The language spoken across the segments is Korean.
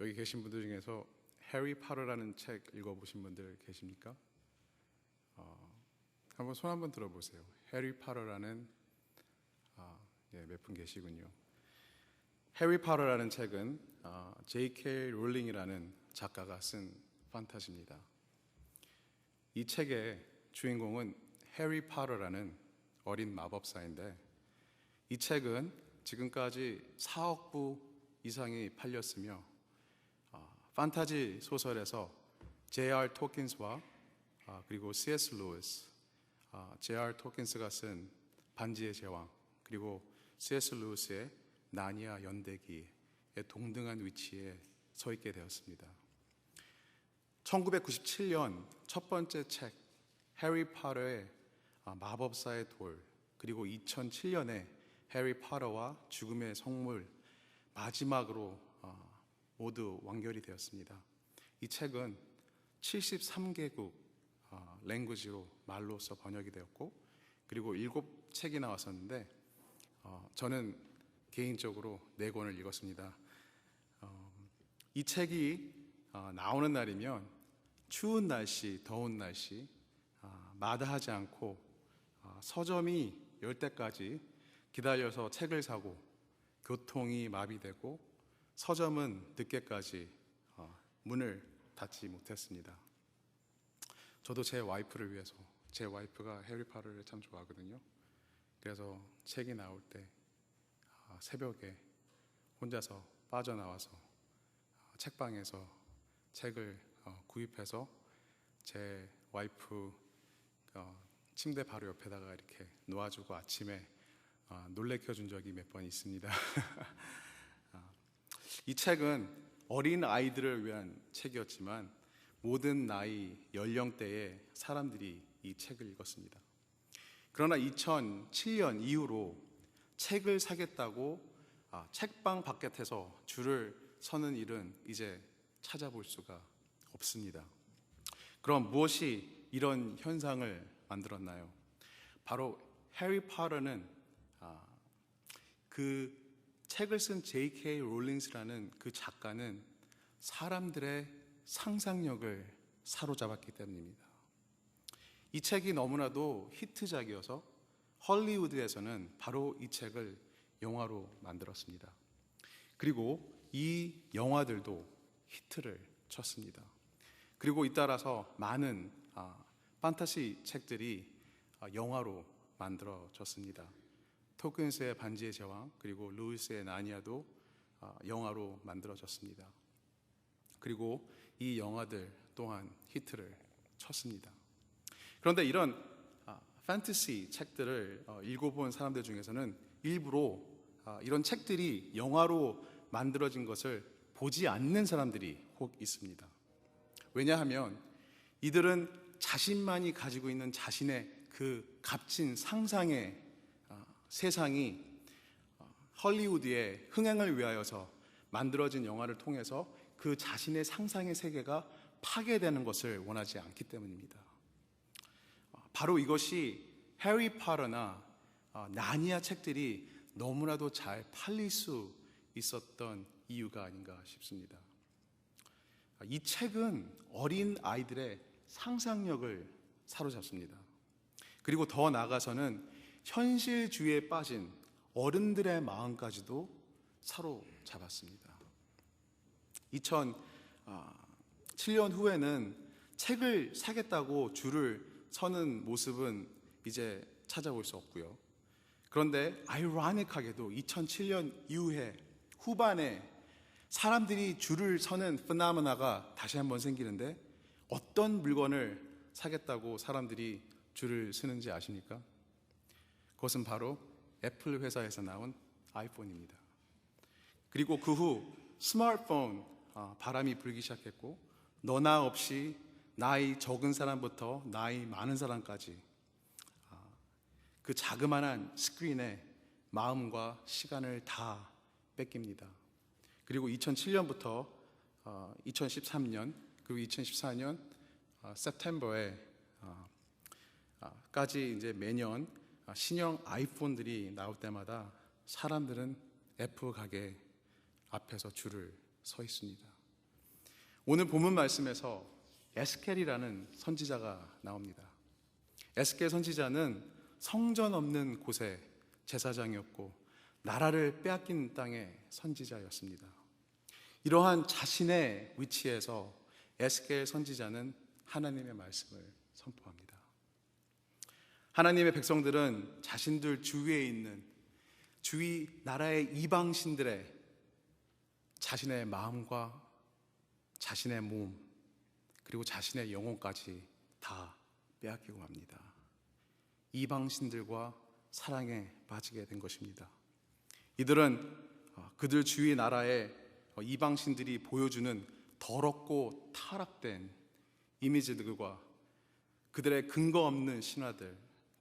여기 계신 분들 중에서 해리 파터라는 책 읽어보신 분들 계십니까? 한번 손 한번 들어보세요. 해리 파터라는 몇 분 계시군요. 해리 파터라는 책은 J.K. 롤링이라는 작가가 쓴 판타지입니다. 이 책의 주인공은 해리 파터라는 어린 마법사인데, 이 책은 지금까지 4억 부 이상이 팔렸으며 판타지 소설에서 J.R. 톨킨스와 그리고 C.S. 루이스, J.R. 톨킨스가 쓴 반지의 제왕, 그리고 C.S. 루이스의 나니아 연대기에 동등한 위치에 서 있게 되었습니다. 1997년 첫 번째 책 해리 파터의 마법사의 돌, 그리고 2007년에 해리 파터와 죽음의 성물 마지막으로 모두 완결이 되었습니다. 이 책은 73개국 랭귀지로 말로써 번역이 되었고, 그리고 7책이 나왔었는데 저는 개인적으로 4권을 읽었습니다. 이 책이 나오는 날이면 추운 날씨, 더운 날씨 마다하지 않고 서점이 열 때까지 기다려서 책을 사고, 교통이 마비되고 서점은 늦게까지 문을 닫지 못했습니다. 저도 제 와이프를 위해서, 제 와이프가 해리 파터를 참 좋아하거든요. 그래서 책이 나올 때 새벽에 혼자서 빠져나와서 책방에서 책을 구입해서 제 와이프 침대 바로 옆에다가 이렇게 놓아주고 아침에 놀래켜준 적이 몇 번 있습니다. 이 책은 어린 아이들을 위한 책이었지만 모든 나이, 연령대의 사람들이 이 책을 읽었습니다. 그러나 2007년 이후로 책을 사겠다고 책방 바깥에서 줄을 서는 일은 이제 찾아볼 수가 없습니다. 그럼 무엇이 이런 현상을 만들었나요? 바로 해리 파터는 그 책을 쓴 J.K. 롤링스라는 그 작가는 사람들의 상상력을 사로잡았기 때문입니다. 이 책이 너무나도 히트작이어서 헐리우드에서는 바로 이 책을 영화로 만들었습니다. 그리고 이 영화들도 히트를 쳤습니다. 그리고 잇따라서 많은 판타지 책들이 영화로 만들어졌습니다. 톨킨스의 반지의 제왕, 그리고 루이스의 나니아도 영화로 만들어졌습니다. 그리고 이 영화들 또한 히트를 쳤습니다. 그런데 이런 판타지 책들을 읽어본 사람들 중에서는 일부러 이런 책들이 영화로 만들어진 것을 보지 않는 사람들이 혹 있습니다. 왜냐하면 이들은 자신만이 가지고 있는 자신의 그 값진 상상의 세상이 헐리우드의 흥행을 위하여서 만들어진 영화를 통해서 그 자신의 상상의 세계가 파괴되는 것을 원하지 않기 때문입니다. 바로 이것이 해리 파터나 나니아 책들이 너무나도 잘 팔릴 수 있었던 이유가 아닌가 싶습니다. 이 책은 어린 아이들의 상상력을 사로잡습니다. 그리고 더 나아가서는 현실주의에 빠진 어른들의 마음까지도 사로잡았습니다. 2007년 후에는 책을 사겠다고 줄을 서는 모습은 이제 찾아볼 수 없고요. 그런데 아이러니하게도 2007년 이후에 후반에 사람들이 줄을 서는 피노메나가 다시 한번 생기는데, 어떤 물건을 사겠다고 사람들이 줄을 서는지 아십니까? 그것은 바로 애플 회사에서 나온 아이폰입니다. 그리고 그 후 스마트폰 바람이 불기 시작했고, 너나 없이 나이 적은 사람부터 나이 많은 사람까지 그 자그마한 스크린에 마음과 시간을 다 뺏깁니다. 그리고 2007년부터 2013년 그리고 2014년 September에 까지 이제 매년 신형 아이폰들이 나올 때마다 사람들은 애플 가게 앞에서 줄을 서 있습니다. 오늘 본문 말씀에서 에스겔이라는 선지자가 나옵니다. 에스겔 선지자는 성전 없는 곳에 제사장이었고 나라를 빼앗긴 땅의 선지자였습니다. 이러한 자신의 위치에서 에스겔 선지자는 하나님의 말씀을 선포합니다. 하나님의 백성들은 자신들 주위에 있는 주위 나라의 이방신들의 자신의 마음과 자신의 몸 그리고 자신의 영혼까지 다 빼앗기고 맙니다. 이방신들과 사랑에 빠지게 된 것입니다. 이들은 그들 주위 나라의 이방신들이 보여주는 더럽고 타락된 이미지들과 그들의 근거 없는 신화들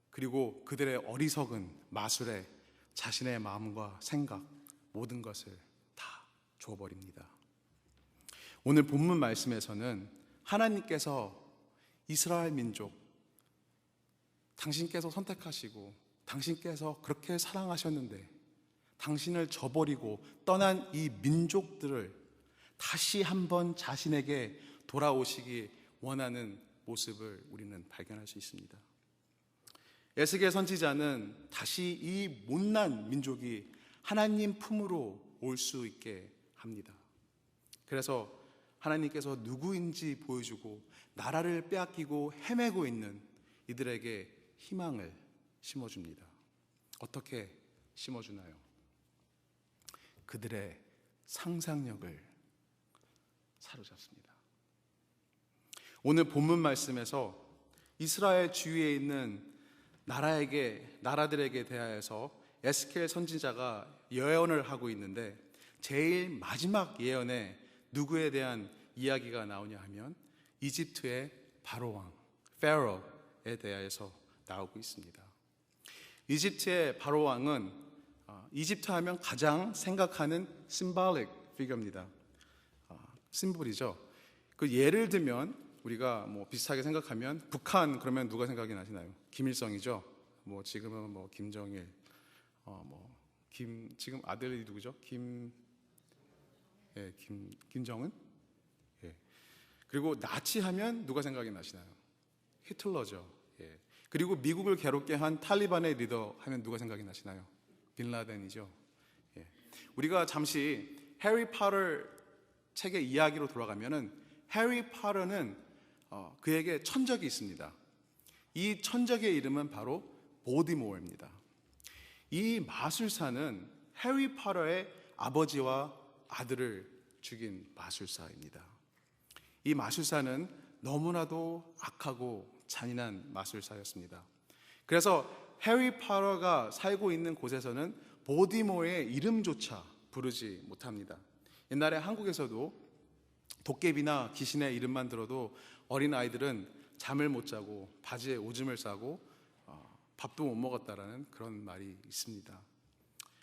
그리고 그들의 어리석은 마술에 자신의 마음과 생각 모든 것을 다 줘버립니다. 오늘 본문 말씀에서는 하나님께서 이스라엘 민족 당신께서 선택하시고 당신께서 그렇게 사랑하셨는데 당신을 저버리고 떠난 이 민족들을 다시 한번 자신에게 돌아오시기 원하는 모습을 우리는 발견할 수 있습니다. 에스겔 선지자는 다시 이 못난 민족이 하나님 품으로 올 수 있게 합니다. 그래서 하나님께서 누구인지 보여주고 나라를 빼앗기고 헤매고 있는 이들에게 희망을 심어줍니다. 어떻게 심어주나요? 그들의 상상력을 사로잡습니다. 오늘 본문 말씀에서 이스라엘 주위에 있는 나라들에게 대하여서 에스겔 선지자가 예언을 하고 있는데 제일 마지막 예언에 누구에 대한 이야기가 나오냐 하면 이집트의 바로왕 페로에 대하여서 나오고 있습니다. 이집트의 바로왕은 이집트 하면 가장 생각하는 심볼릭 피겨입니다. 심볼이죠. 그 예를 들면 우리가 뭐 비슷하게 생각하면 북한 그러면 누가 생각이 나시나요? 김일성이죠. 뭐 지금은 뭐 김정일, 지금 아들이 누구죠? 김정은. 예. 그리고 나치 하면 누가 생각이 나시나요? 히틀러죠. 예. 그리고 미국을 괴롭게 한 탈리반의 리더 하면 누가 생각이 나시나요? 빈라덴이죠. 예. 우리가 잠시 해리 포터 책의 이야기로 돌아가면은 해리 포터는 그에게 천적이 있습니다. 이 천적의 이름은 바로 볼디모어입니다. 이 마술사는 해리 포터의 아버지와 아들을 죽인 마술사입니다. 이 마술사는 너무나도 악하고 잔인한 마술사였습니다. 그래서 해리 포터가 살고 있는 곳에서는 볼디모어의 이름조차 부르지 못합니다. 옛날에 한국에서도 도깨비나 귀신의 이름만 들어도 어린아이들은 잠을 못 자고 바지에 오줌을 싸고 밥도 못 먹었다라는 그런 말이 있습니다.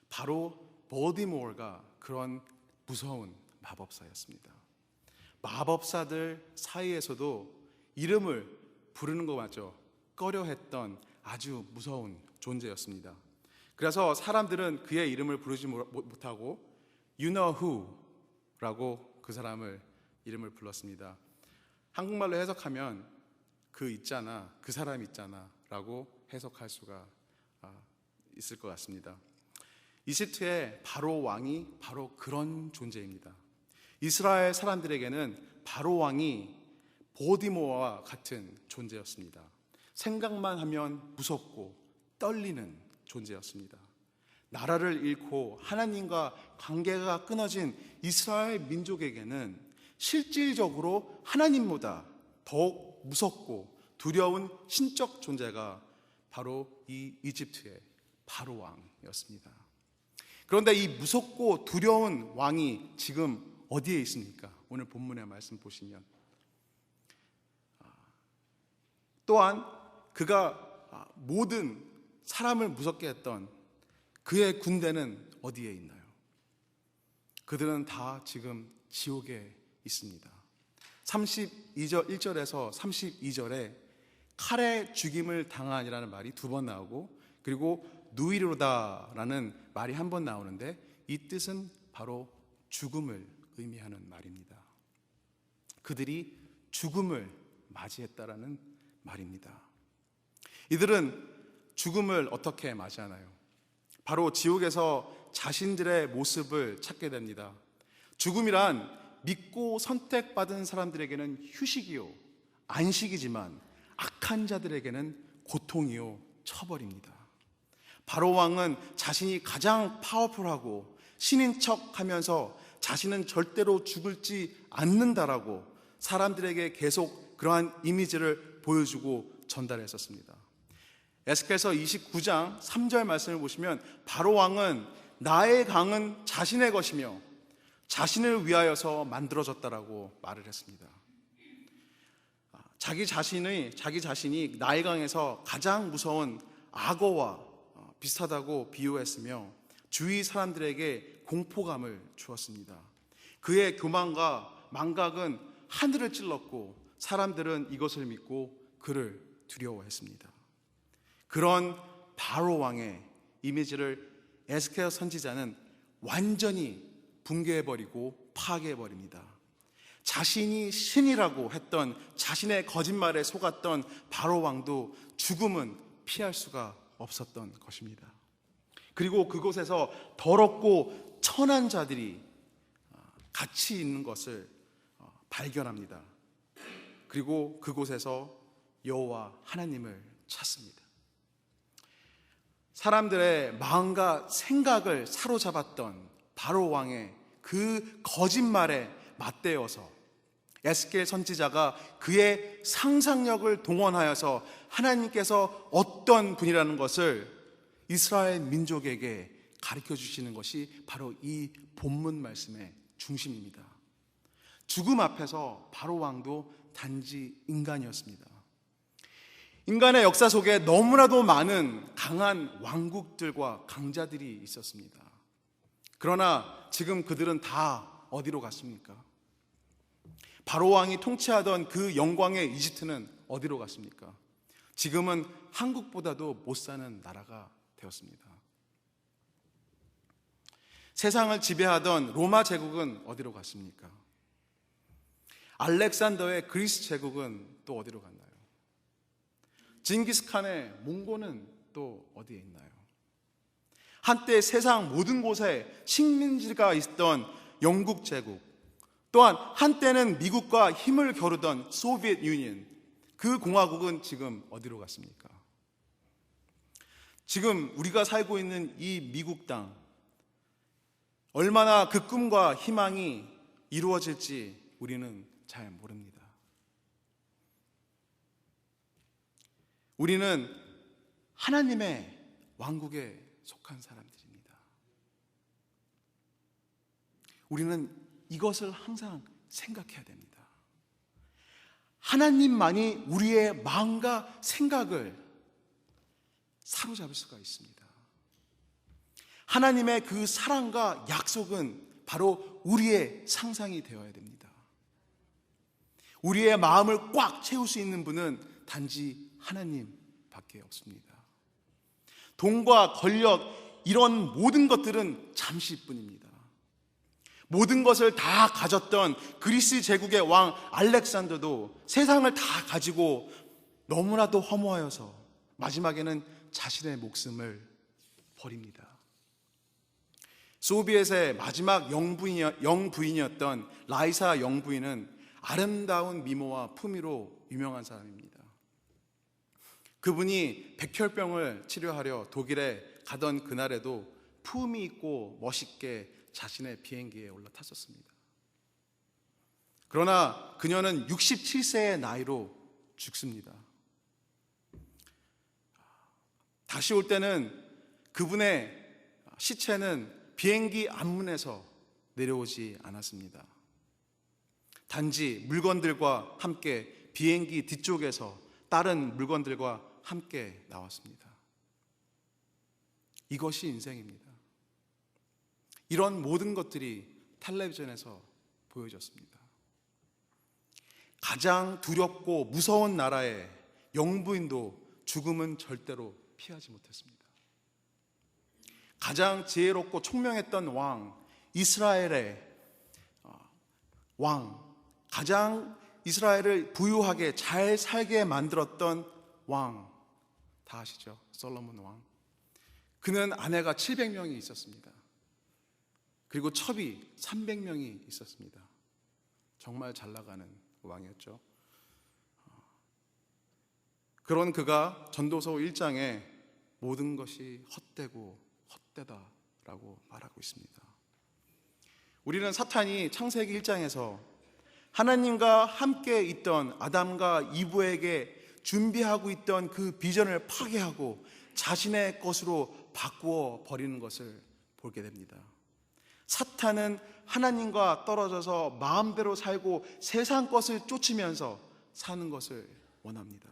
바로 볼디모어가 그런 무서운 마법사였습니다. 마법사들 사이에서도 이름을 부르는 것마저 꺼려했던 아주 무서운 존재였습니다. 그래서 사람들은 그의 이름을 부르지 못하고 You know who 라고 그 사람을 이름을 불렀습니다. 한국말로 해석하면 그 있잖아, 그 사람 있잖아 라고 해석할 수가 있을 것 같습니다. 이집트의 바로 왕이 바로 그런 존재입니다. 이스라엘 사람들에게는 바로 왕이 볼디모어와 같은 존재였습니다. 생각만 하면 무섭고 떨리는 존재였습니다. 나라를 잃고 하나님과 관계가 끊어진 이스라엘 민족에게는 실질적으로 하나님보다 더욱 무섭고 두려운 신적 존재가 바로 이 이집트의 바로 왕이었습니다. 그런데 이 무섭고 두려운 왕이 지금 어디에 있습니까? 오늘 본문의 말씀 보시면 또한 그가 모든 사람을 무섭게 했던 그의 군대는 어디에 있나요? 그들은 다 지금 지옥에 있습니다. 1절에서 32절에 칼에 죽임을 당하니라는 말이 2번 나오고 그리고 누이로다라는 말이 1번 나오는데 이 뜻은 바로 죽음을 의미하는 말입니다. 그들이 죽음을 맞이했다라는 말입니다. 이들은 죽음을 어떻게 맞이하나요? 바로 지옥에서 자신들의 모습을 찾게 됩니다. 죽음이란 믿고 선택받은 사람들에게는 휴식이요, 안식이지만 악한 자들에게는 고통이요, 처벌입니다. 바로 왕은 자신이 가장 파워풀하고 신인 척 하면서 자신은 절대로 죽을지 않는다라고 사람들에게 계속 그러한 이미지를 보여주고 전달했었습니다. 에스겔서 29장 3절 말씀을 보시면 바로 왕은 나의 강은 자신의 것이며 자신을 위하여서 만들어졌다라고 말을 했습니다. 자기 자신이 나일 강에서 가장 무서운 악어와 비슷하다고 비유했으며 주위 사람들에게 공포감을 주었습니다. 그의 교만과 망각은 하늘을 찔렀고 사람들은 이것을 믿고 그를 두려워했습니다. 그런 바로 왕의 이미지를 에스겔 선지자는 완전히 붕괴해버리고 파괴해버립니다. 자신이 신이라고 했던 자신의 거짓말에 속았던 바로 왕도 죽음은 피할 수가 없었던 것입니다. 그리고 그곳에서 더럽고 천한 자들이 같이 있는 것을 발견합니다. 그리고 그곳에서 여호와 하나님을 찾습니다. 사람들의 마음과 생각을 사로잡았던 바로 왕의 그 거짓말에 맞대어서 에스겔 선지자가 그의 상상력을 동원하여서 하나님께서 어떤 분이라는 것을 이스라엘 민족에게 가르쳐 주시는 것이 바로 이 본문 말씀의 중심입니다. 죽음 앞에서 바로 왕도 단지 인간이었습니다. 인간의 역사 속에 너무나도 많은 강한 왕국들과 강자들이 있었습니다. 그러나 지금 그들은 다 어디로 갔습니까? 바로 왕이 통치하던 그 영광의 이집트는 어디로 갔습니까? 지금은 한국보다도 못 사는 나라가 되었습니다. 세상을 지배하던 로마 제국은 어디로 갔습니까? 알렉산더의 그리스 제국은 또 어디로 갔나요? 징기스칸의 몽고는 또 어디에 있나요? 한때 세상 모든 곳에 식민지가 있던 영국 제국, 또한 한때는 미국과 힘을 겨루던 소비에트 유니언, 그 공화국은 지금 어디로 갔습니까? 지금 우리가 살고 있는 이 미국 땅, 얼마나 그 꿈과 희망이 이루어질지 우리는 잘 모릅니다. 우리는 하나님의 왕국에 속한 사람들입니다. 우리는 이것을 항상 생각해야 됩니다. 하나님만이 우리의 마음과 생각을 사로잡을 수가 있습니다. 하나님의 그 사랑과 약속은 바로 우리의 상상이 되어야 됩니다. 우리의 마음을 꽉 채울 수 있는 분은 단지 하나님밖에 없습니다. 돈과 권력, 이런 모든 것들은 잠시뿐입니다. 모든 것을 다 가졌던 그리스 제국의 왕 알렉산더도 세상을 다 가지고 너무나도 허무하여서 마지막에는 자신의 목숨을 버립니다. 소비엣의 마지막 영부인이었던 라이사 영부인은 아름다운 미모와 품위로 유명한 사람입니다. 그분이 백혈병을 치료하려 독일에 가던 그날에도 품위 있고 멋있게 자신의 비행기에 올라탔었습니다. 그러나 그녀는 67세의 나이로 죽습니다. 다시 올 때는 그분의 시체는 비행기 앞문에서 내려오지 않았습니다. 단지 물건들과 함께 비행기 뒤쪽에서 다른 물건들과 함께 나왔습니다. 이것이 인생입니다. 이런 모든 것들이 텔레비전에서 보여졌습니다. 가장 두렵고 무서운 나라의 영부인도 죽음은 절대로 피하지 못했습니다. 가장 지혜롭고 총명했던 왕, 이스라엘의 왕 가장 이스라엘을 부유하게 잘 살게 만들었던 왕, 다 아시죠? 솔로몬 왕. 그는 아내가 700명이 있었습니다. 그리고 첩이 300명이 있었습니다. 정말 잘 나가는 왕이었죠. 그런 그가 전도서 1장에 모든 것이 헛되고 헛되다라고 말하고 있습니다. 우리는 사탄이 창세기 1장에서 하나님과 함께 있던 아담과 이브에게 준비하고 있던 그 비전을 파괴하고 자신의 것으로 바꾸어 버리는 것을 보게 됩니다. 사탄은 하나님과 떨어져서 마음대로 살고 세상 것을 쫓으면서 사는 것을 원합니다.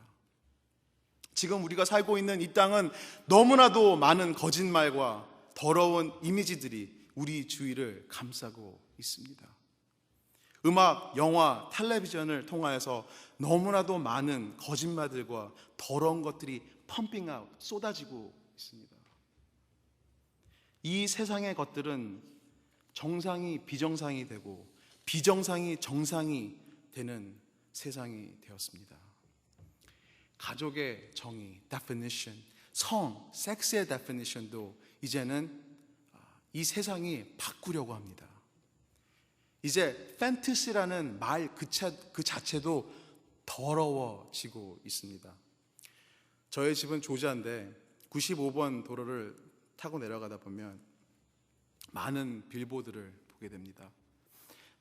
지금 우리가 살고 있는 이 땅은 너무나도 많은 거짓말과 더러운 이미지들이 우리 주위를 감싸고 있습니다. 음악, 영화, 텔레비전을 통하여서 너무나도 많은 거짓말들과 더러운 것들이 펌핑아웃, 쏟아지고 있습니다. 이 세상의 것들은 정상이 비정상이 되고 비정상이 정상이 되는 세상이 되었습니다. 가족의 정의, definition, 성, 섹스의 definition도 이제는 이 세상이 바꾸려고 합니다. 이제 판타시라는 말 그 자체도 더러워지고 있습니다. 저희 집은 조지아인데 95번 도로를 타고 내려가다 보면 많은 빌보드를 보게 됩니다.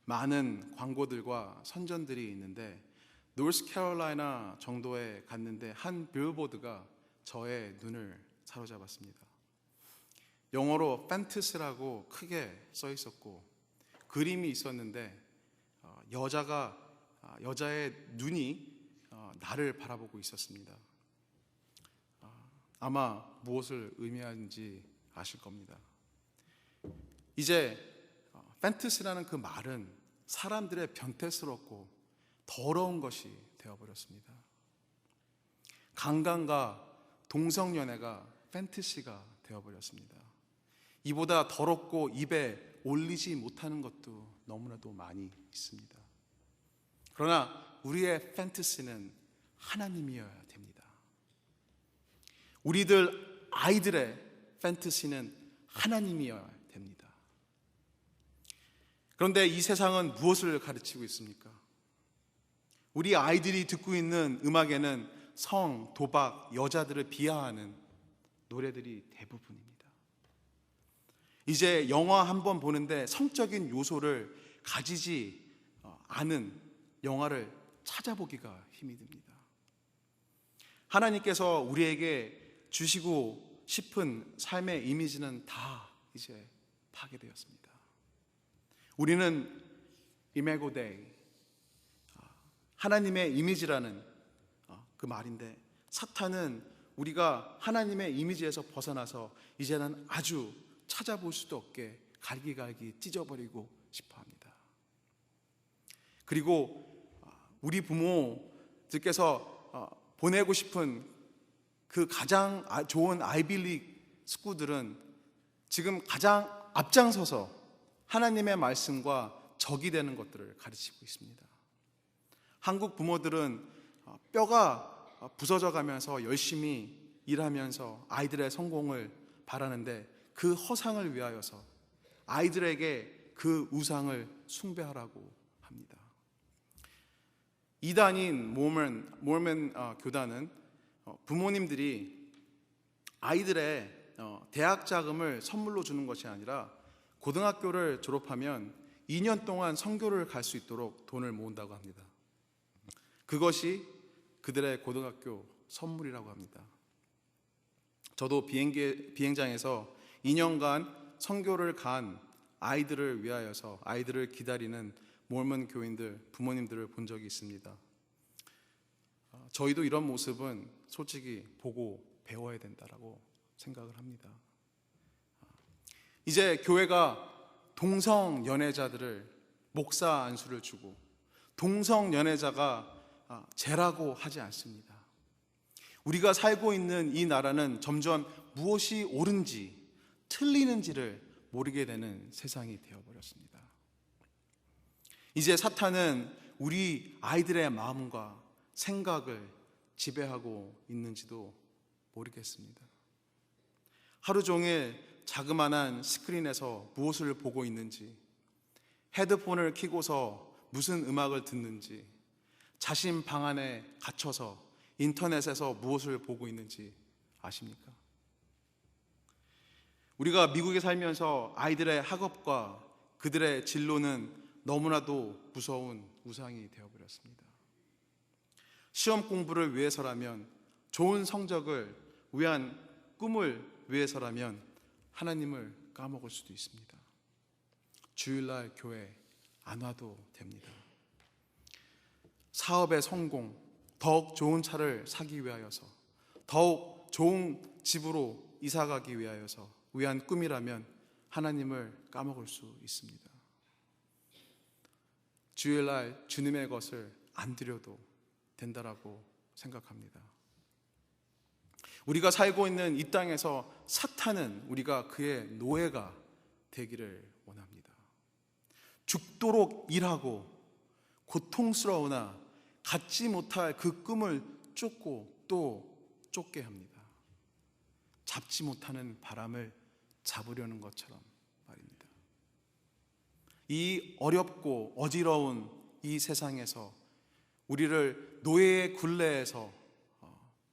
많은 광고들과 선전들이 있는데 노스캐롤라이나 정도에 갔는데 한 빌보드가 저의 눈을 사로잡았습니다. 영어로 판타시라고 크게 써 있었고 그림이 있었는데 여자의 눈이 나를 바라보고 있었습니다. 아마 무엇을 의미하는지 아실 겁니다. 이제 판타시라는 그 말은 사람들의 변태스럽고 더러운 것이 되어버렸습니다. 강간과 동성연애가 판타시가 되어버렸습니다. 이보다 더럽고 입에 올리지 못하는 것도 너무나도 많이 있습니다. 그러나 우리의 판타시는 하나님이어야 됩니다. 우리들 아이들의 판타시는 하나님이어야 됩니다. 그런데 이 세상은 무엇을 가르치고 있습니까? 우리 아이들이 듣고 있는 음악에는 성, 도박, 여자들을 비하하는 노래들이 대부분입니다. 이제 영화 한 번 보는데 성적인 요소를 가지지 않은 영화를 찾아보기가 힘이 듭니다. 하나님께서 우리에게 주시고 싶은 삶의 이미지는 다 이제 파괴되었습니다. 우리는 이메고 데이, 하나님의 이미지라는 그 말인데 사탄은 우리가 하나님의 이미지에서 벗어나서 이제는 아주 찾아볼 수도 없게 갈기갈기 찢어버리고 싶어합니다. 그리고 우리 부모들께서 보내고 싶은 그 가장 좋은 아이빌리 스쿨들은 지금 가장 앞장서서 하나님의 말씀과 적이 되는 것들을 가르치고 있습니다. 한국 부모들은 뼈가 부서져 가면서 열심히 일하면서 아이들의 성공을 바라는데 그 허상을 위하여서 아이들에게 그 우상을 숭배하라고 합니다. 이단인 모먼 교단은 부모님들이 아이들의 대학 자금을 선물로 주는 것이 아니라 고등학교를 졸업하면 2년 동안 선교를 갈 수 있도록 돈을 모은다고 합니다. 그것이 그들의 고등학교 선물이라고 합니다. 저도 비행장에서 2년간 선교를 간 아이들을 위하여서 아이들을 기다리는 몰몬 교인들, 부모님들을 본 적이 있습니다. 저희도 이런 모습은 솔직히 보고 배워야 된다라고 생각을 합니다. 이제 교회가 동성 연애자들을 목사 안수를 주고 동성 연애자가 죄라고 하지 않습니다. 우리가 살고 있는 이 나라는 점점 무엇이 옳은지 틀리는지를 모르게 되는 세상이 되어버렸습니다. 이제 사탄은 우리 아이들의 마음과 생각을 지배하고 있는지도 모르겠습니다. 하루 종일 자그마한 스크린에서 무엇을 보고 있는지, 헤드폰을 켜고서 무슨 음악을 듣는지, 자신 방 안에 갇혀서 인터넷에서 무엇을 보고 있는지 아십니까? 우리가 미국에 살면서 아이들의 학업과 그들의 진로는 너무나도 무서운 우상이 되어버렸습니다. 시험 공부를 위해서라면, 좋은 성적을 위한 꿈을 위해서라면 하나님을 까먹을 수도 있습니다. 주일날 교회 안 와도 됩니다. 사업의 성공, 더욱 좋은 차를 사기 위하여서, 더욱 좋은 집으로 이사 가기 위하여서 위한 꿈이라면 하나님을 까먹을 수 있습니다. 주일날 주님의 것을 안 드려도 된다라고 생각합니다. 우리가 살고 있는 이 땅에서 사탄은 우리가 그의 노예가 되기를 원합니다. 죽도록 일하고 고통스러우나 갖지 못할 그 꿈을 쫓고 또 쫓게 합니다. 잡지 못하는 바람을 잡으려는 것처럼 말입니다. 이 어렵고 어지러운 이 세상에서 우리를 노예의 굴레에서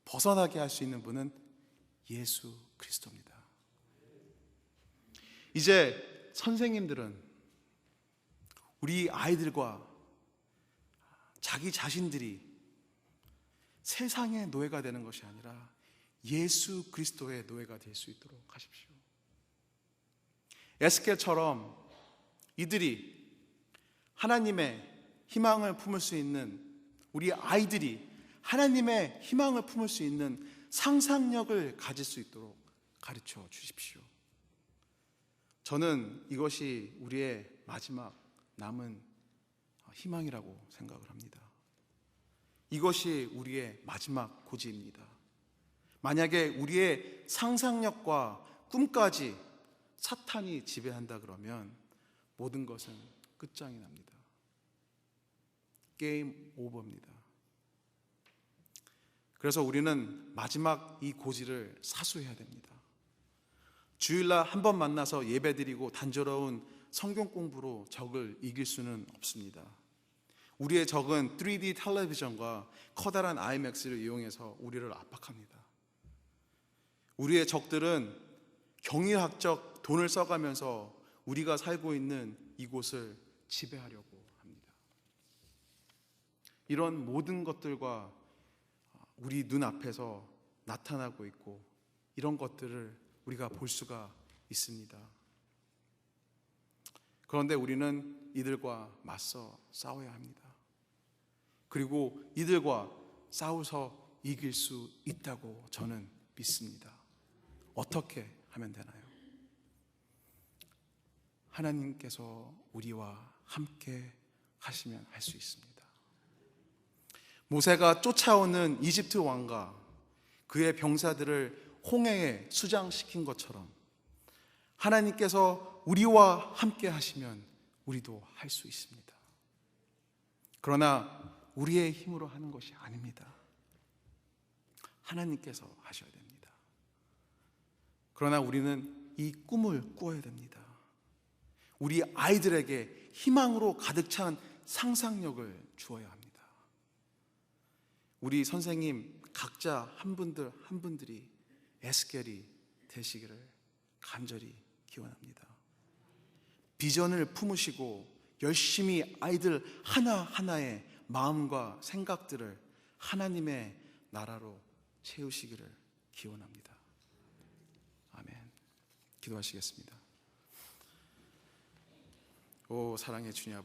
벗어나게 할 수 있는 분은 예수 그리스도입니다. 이제 선생님들은 우리 아이들과 자기 자신들이 세상의 노예가 되는 것이 아니라 예수 그리스도의 노예가 될 수 있도록 하십시오. 에스겔처럼 이들이 하나님의 희망을 품을 수 있는, 우리 아이들이 하나님의 희망을 품을 수 있는 상상력을 가질 수 있도록 가르쳐 주십시오. 저는 이것이 우리의 마지막 남은 희망이라고 생각을 합니다. 이것이 우리의 마지막 고지입니다. 만약에 우리의 상상력과 꿈까지 사탄이 지배한다 그러면 모든 것은 끝장이 납니다. 게임 오버입니다. 그래서 우리는 마지막 이 고지를 사수해야 됩니다. 주일날 한 번 만나서 예배드리고 단조로운 성경 공부로 적을 이길 수는 없습니다. 우리의 적은 3D 텔레비전과 커다란 IMAX를 이용해서 우리를 압박합니다. 우리의 적들은 경제학적 돈을 써가면서 우리가 살고 있는 이곳을 지배하려고 합니다. 이런 모든 것들과 우리 눈앞에서 나타나고 있고, 이런 것들을 우리가 볼 수가 있습니다. 그런데 우리는 이들과 맞서 싸워야 합니다. 그리고 이들과 싸워서 이길 수 있다고 저는 믿습니다. 어떻게 하면 되나요? 하나님께서 우리와 함께 하시면 할 수 있습니다. 모세가 쫓아오는 이집트 왕과 그의 병사들을 홍해에 수장시킨 것처럼 하나님께서 우리와 함께 하시면 우리도 할 수 있습니다. 그러나 우리의 힘으로 하는 것이 아닙니다. 하나님께서 하셔야 됩니다. 그러나 우리는 이 꿈을 꾸어야 됩니다. 우리 아이들에게 희망으로 가득 찬 상상력을 주어야 합니다. 우리 선생님 각자 한 분들이 에스겔이 되시기를 간절히 기원합니다. 비전을 품으시고 열심히 아이들 하나하나의 마음과 생각들을 하나님의 나라로 채우시기를 기원합니다. 아멘. 기도하시겠습니다. 오 사랑의 주님 아버지,